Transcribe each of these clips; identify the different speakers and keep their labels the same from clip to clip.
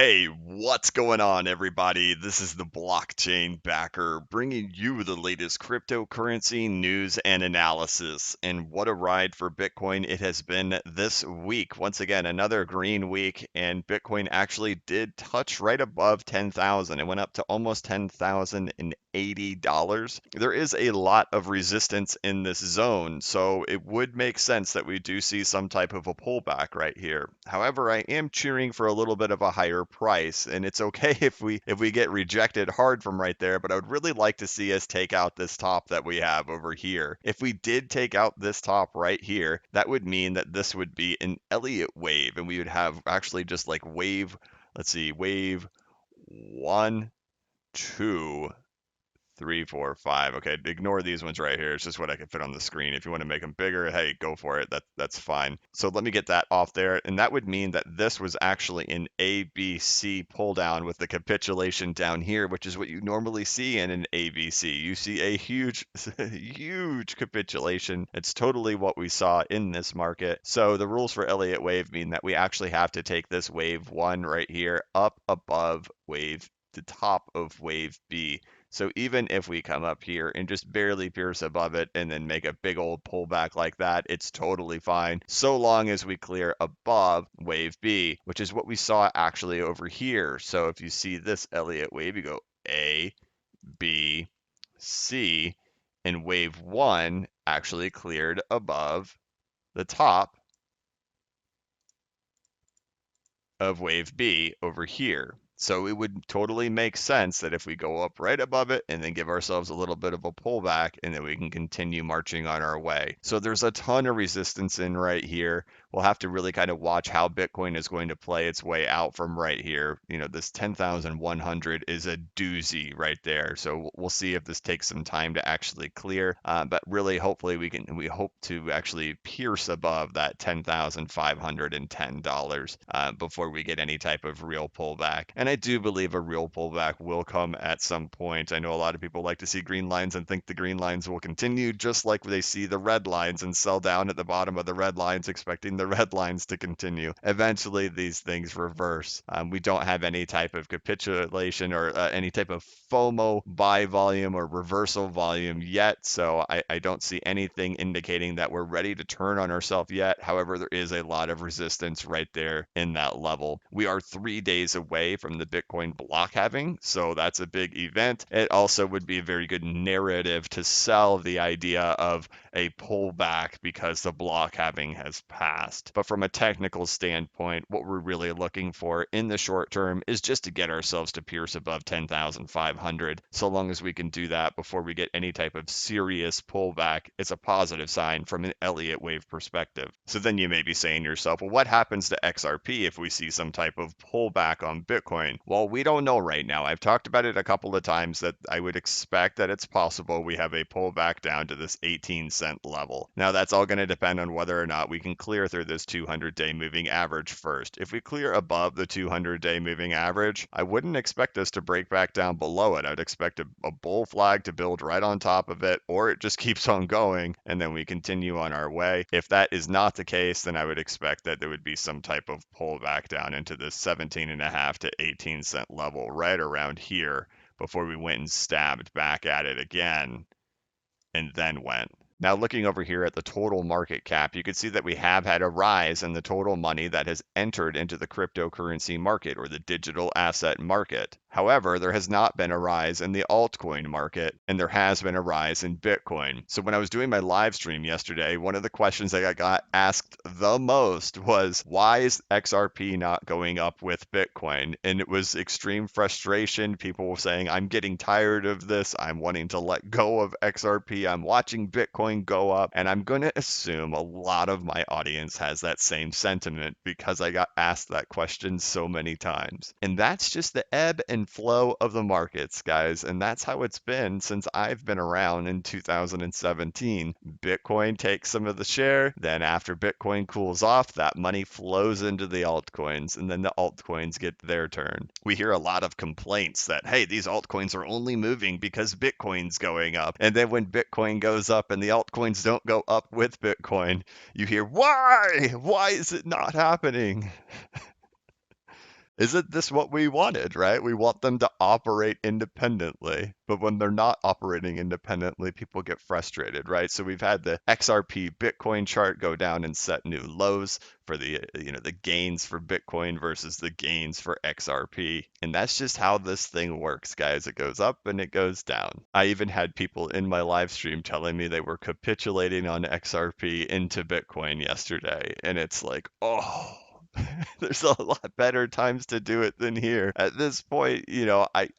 Speaker 1: Hey, what's going on, everybody? This is the Blockchain Backer bringing you the latest cryptocurrency news and analysis. And what a ride for Bitcoin it has been this week. Once again, another green week, and Bitcoin actually did touch right above 10,000. It went up to almost $10,080. There is a lot of resistance in this zone, so it would make sense that we do see some type of a pullback right here. However, I am cheering for a little bit of a higher price, and it's okay if we get rejected hard from right there, but I would really like to see us take out this top that we have over here. If we did take out this top right here, that would mean that this would be an Elliott wave, and we would have actually just like wave, let's see, wave 1, 2, 3, 4, 5. Okay, ignore these ones right here. It's just what I can fit on the screen. If you want to make them bigger, hey, go for it. That's fine. So let me get that off there. And that would mean that this was actually an ABC pull down with the capitulation down here, which is what you normally see in an ABC. You see a huge, huge capitulation. It's totally what we saw in this market. So the rules for Elliott wave mean that we actually have to take this wave 1 right here up above the top of wave B. So even if we come up here and just barely pierce above it and then make a big old pullback like that, it's totally fine, so long as we clear above wave B, which is what we saw actually over here. So if you see this Elliott wave, you go A, B, C, and wave 1 actually cleared above the top of wave B over here. So it would totally make sense that if we go up right above it and then give ourselves a little bit of a pullback, and then we can continue marching on our way. So there's a ton of resistance in right here. We'll have to really kind of watch how Bitcoin is going to play its way out from right here. You know, this 10,100 is a doozy right there. So we'll see if this takes some time to actually clear. But really, hopefully we hope to actually pierce above that $10,510 before we get any type of real pullback. And I do believe a real pullback will come at some point. I know a lot of people like to see green lines and think the green lines will continue, just like they see the red lines and sell down at the bottom of the red lines, expecting the red lines to continue. Eventually, these things reverse. We don't have any type of capitulation or any type of FOMO buy volume or reversal volume yet, so I don't see anything indicating that we're ready to turn on ourselves yet. However, there is a lot of resistance right there in that level. We are 3 days away from the Bitcoin block halving, so that's a big event. It also would be a very good narrative to sell the idea of a pullback because the block halving has passed. But from a technical standpoint, what we're really looking for in the short term is just to get ourselves to pierce above 10,500. So long as we can do that before we get any type of serious pullback, it's a positive sign from an Elliott wave perspective. So then you may be saying to yourself, well, what happens to XRP if we see some type of pullback on Bitcoin? Well, we don't know right now. I've talked about it a couple of times that I would expect that it's possible we have a pullback down to this 18-cent level. Now, that's all going to depend on whether or not we can clear through this 200-day moving average first. If we clear above the 200-day moving average, I wouldn't expect us to break back down below it. I'd expect a bull flag to build right on top of it, or it just keeps on going and then we continue on our way. If that is not the case, then I would expect that there would be some type of pullback down into the 17.5 to 18-cent level right around here before we went and stabbed back at it again and then went. Now, looking over here at the total market cap, you can see that we have had a rise in the total money that has entered into the cryptocurrency market or the digital asset market. However, there has not been a rise in the altcoin market, and there has been a rise in Bitcoin. So when I was doing my live stream yesterday, one of the questions that I got asked the most was, why is XRP not going up with Bitcoin? And it was extreme frustration. People were saying, I'm getting tired of this. I'm wanting to let go of XRP. I'm watching Bitcoin go up. And I'm going to assume a lot of my audience has that same sentiment because I got asked that question so many times. And that's just the ebb and flow of the markets, guys. And that's how it's been since I've been around in 2017. Bitcoin takes some of the share. Then after Bitcoin cools off, that money flows into the altcoins, and then the altcoins get their turn. We hear a lot of complaints that, hey, these altcoins are only moving because Bitcoin's going up. And then when Bitcoin goes up and the altcoins don't go up with Bitcoin, you hear, why? Why is it not happening? Isn't this what we wanted, right? We want them to operate independently. But when they're not operating independently, people get frustrated, right? So we've had the XRP Bitcoin chart go down and set new lows for the gains for Bitcoin versus the gains for XRP. And that's just how this thing works, guys. It goes up and it goes down. I even had people in my live stream telling me they were capitulating on XRP into Bitcoin yesterday. And it's like, oh, there's a lot better times to do it than here. At this point,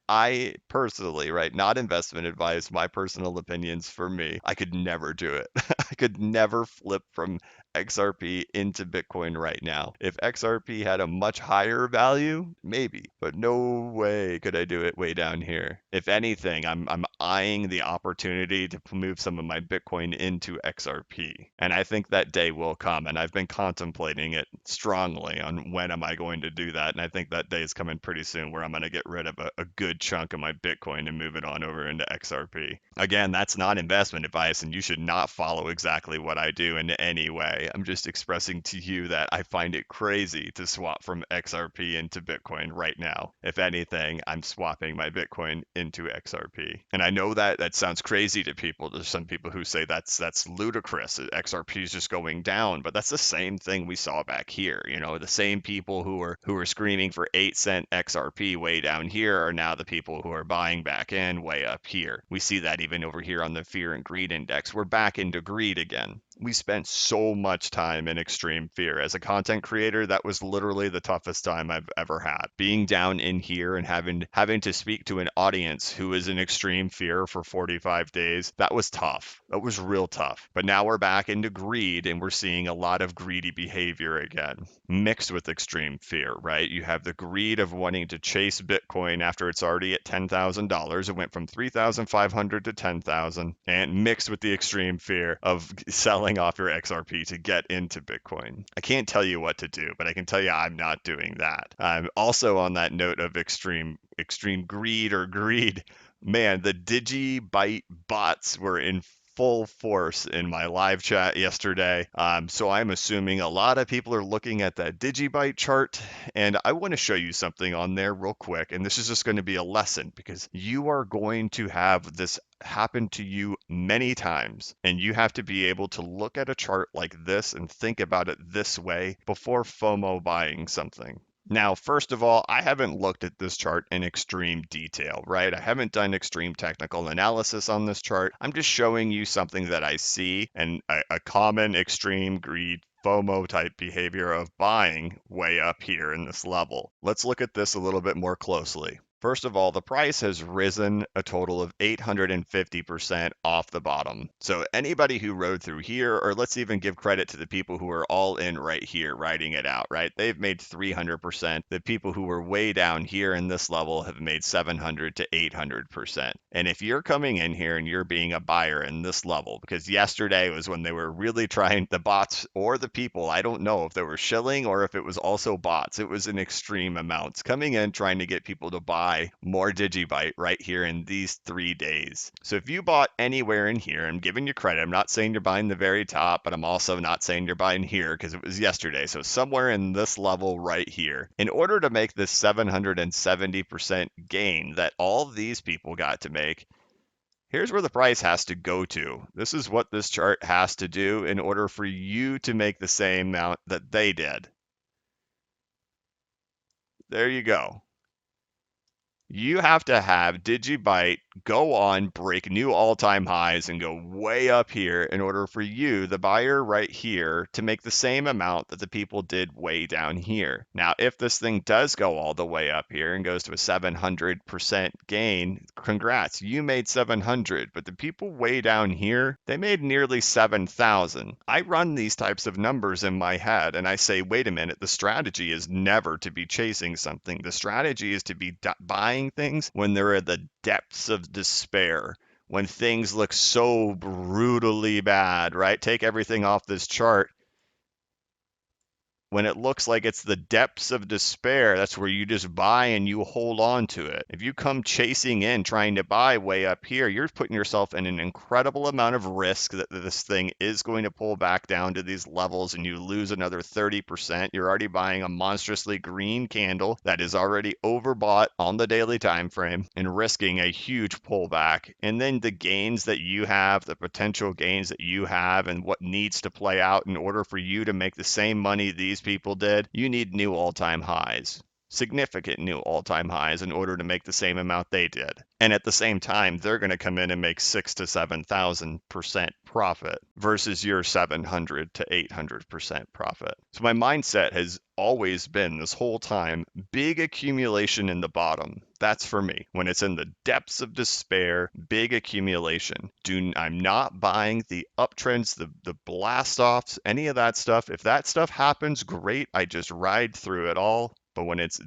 Speaker 1: I personally, right, not investment advice, my personal opinions for me, I could never do it. I could never flip from XRP into Bitcoin right now. If XRP had a much higher value, maybe, but no way could I do it way down here. If anything, I'm eyeing the opportunity to move some of my Bitcoin into XRP. And I think that day will come, and I've been contemplating it strongly on when am I going to do that. And I think that day is coming pretty soon where I'm going to get rid of a good chunk of my Bitcoin and move it on over into XRP. Again, that's not investment advice, and you should not follow exactly what I do in any way. I'm just expressing to you that I find it crazy to swap from XRP into Bitcoin right now. If anything, I'm swapping my Bitcoin into XRP. And I know that sounds crazy to people. There's some people who say that's ludicrous. XRP is just going down, but that's the same thing we saw back here. The same people who were screaming for 8-cent XRP way down here are now the people who are buying back in way up here. We see that even over here on the fear and greed index. We're back into greed again. We spent so much time in extreme fear. As a content creator, that was literally the toughest time I've ever had. Being down in here and having to speak to an audience who is in extreme fear for 45 days, that was tough. That was real tough. But now we're back into greed and we're seeing a lot of greedy behavior again, mixed with extreme fear, right? You have the greed of wanting to chase Bitcoin after it's already at $10,000. It went from 3,500 to 10,000, and mixed with the extreme fear of selling off your XRP to get into Bitcoin. I can't tell you what to do, but I can tell you I'm not doing that. Also on that note of extreme greed, man, the DigiByte bots were in full force in my live chat yesterday. So I'm assuming a lot of people are looking at that DigiByte chart, and I want to show you something on there real quick. And this is just going to be a lesson because you are going to have this happen to you many times, and you have to be able to look at a chart like this and think about it this way before FOMO buying something. Now, first of all, I haven't looked at this chart in extreme detail, right? I haven't done extreme technical analysis on this chart. I'm just showing you something that I see and a common extreme greed FOMO type behavior of buying way up here in this level. Let's look at this a little bit more closely. First of all, the price has risen a total of 850% off the bottom. So anybody who rode through here, or let's even give credit to the people who are all in right here, riding it out, right? They've made 300%. The people who were way down here in this level have made 700 to 800%. And if you're coming in here and you're being a buyer in this level, because yesterday was when they were really trying, the bots or the people, I don't know if they were shilling or if it was also bots. It was in extreme amounts coming in trying to get people to buy more DigiByte right here in these 3 days. So if you bought anywhere in here, I'm giving you credit. I'm not saying you're buying the very top, but I'm also not saying you're buying here because it was yesterday. So somewhere in this level right here, in order to make this 770% gain that all these people got to make, here's where the price has to go to. This is what this chart has to do in order for you to make the same amount that they did. There you go. You have to have DigiByte go on, break new all-time highs, and go way up here in order for you, the buyer right here, to make the same amount that the people did way down here. Now, if this thing does go all the way up here and goes to a 700% gain, congrats, you made 700, but the people way down here, they made nearly 7,000. I run these types of numbers in my head, and I say, wait a minute, the strategy is never to be chasing something. The strategy is to be buying things when they're at the depths of despair, when things look so brutally bad, right? Take everything off this chart. when it looks like it's the depths of despair, that's where you just buy and you hold on to it. If you come chasing in trying to buy way up here, you're putting yourself in an incredible amount of risk that this thing is going to pull back down to these levels and you lose another 30%. You're already buying a monstrously green candle that is already overbought on the daily time frame and risking a huge pullback. And then the gains that you have, the potential gains that you have, and what needs to play out in order for you to make the same money these people did, you need new all-time highs. Significant new all-time highs in order to make the same amount they did. And at the same time, they're going to come in and make 6,000 to 7,000% profit versus your 700 to 800% profit. So my mindset has always been this whole time, big accumulation in the bottom. That's for me. When it's in the depths of despair, big accumulation. I'm not buying the uptrends, the blast offs, any of that stuff. If that stuff happens, great. I just ride through it all. But when it's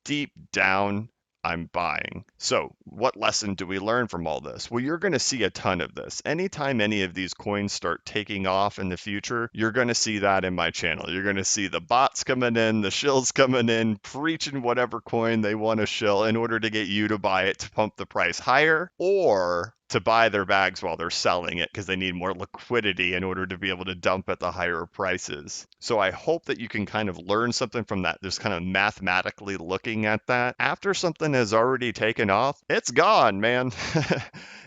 Speaker 1: deep down, I'm buying. So, what lesson do we learn from all this? Well, you're going to see a ton of this. Anytime any of these coins start taking off in the future, you're going to see that in my channel. You're going to see the bots coming in, the shills coming in, preaching whatever coin they want to shill in order to get you to buy it to pump the price higher, or to buy their bags while they're selling it because they need more liquidity in order to be able to dump at the higher prices. So I hope that you can kind of learn something from that, just kind of mathematically looking at that. After something has already taken off, it's gone, man.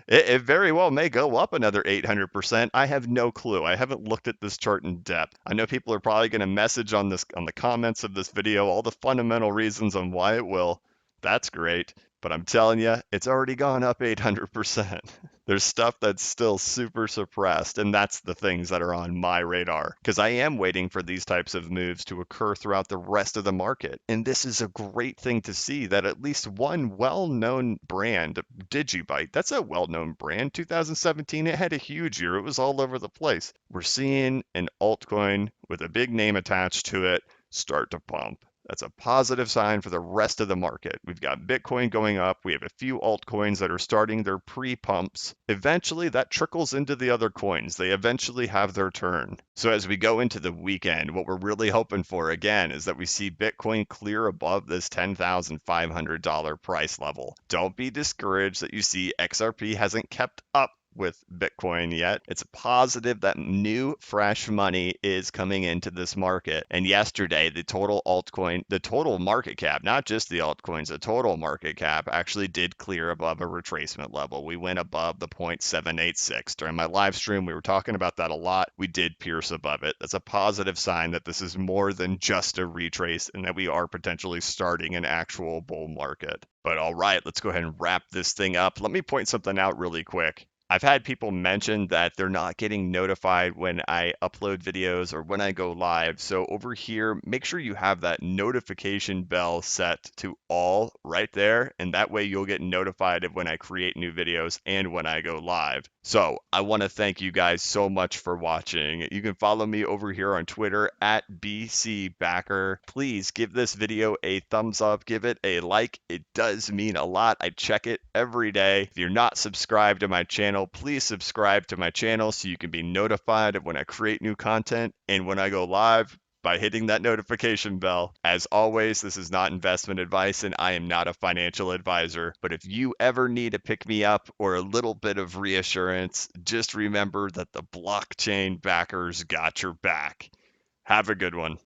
Speaker 1: It very well may go up another 800%. I have no clue. I haven't looked at this chart in depth. I know people are probably going to message on the comments of this video all the fundamental reasons on why it will. That's great. But I'm telling you, it's already gone up 800%. There's stuff that's still super suppressed, and that's the things that are on my radar. Because I am waiting for these types of moves to occur throughout the rest of the market. And this is a great thing to see that at least one well-known brand, DigiByte, that's a well-known brand. 2017, it had a huge year. It was all over the place. We're seeing an altcoin with a big name attached to it start to pump. That's a positive sign for the rest of the market. We've got Bitcoin going up. We have a few altcoins that are starting their pre-pumps. Eventually, that trickles into the other coins. They eventually have their turn. So as we go into the weekend, what we're really hoping for, again, is that we see Bitcoin clear above this $10,500 price level. Don't be discouraged that you see XRP hasn't kept up with Bitcoin yet. It's a positive that new fresh money is coming into this market. And yesterday, the total market cap, not just the altcoins, the total market cap actually did clear above a retracement level. We went above the 0.786. During my live stream, we were talking about that a lot. We did pierce above it. That's a positive sign that this is more than just a retrace and that we are potentially starting an actual bull market. But all right, let's go ahead and wrap this thing up. Let me point something out really quick. I've had people mention that they're not getting notified when I upload videos or when I go live. So over here, make sure you have that notification bell set to all right there. And that way you'll get notified of when I create new videos and when I go live. So I want to thank you guys so much for watching. You can follow me over here on Twitter at BCBacker. Please give this video a thumbs up, give it a like. It does mean a lot. I check it every day. If you're not subscribed to my channel, please subscribe to my channel so you can be notified of when I create new content and when I go live by hitting that notification bell. As always, this is not investment advice and I am not a financial advisor. But if you ever need to pick me up or a little bit of reassurance, just remember that the blockchain backers got your back. Have a good one.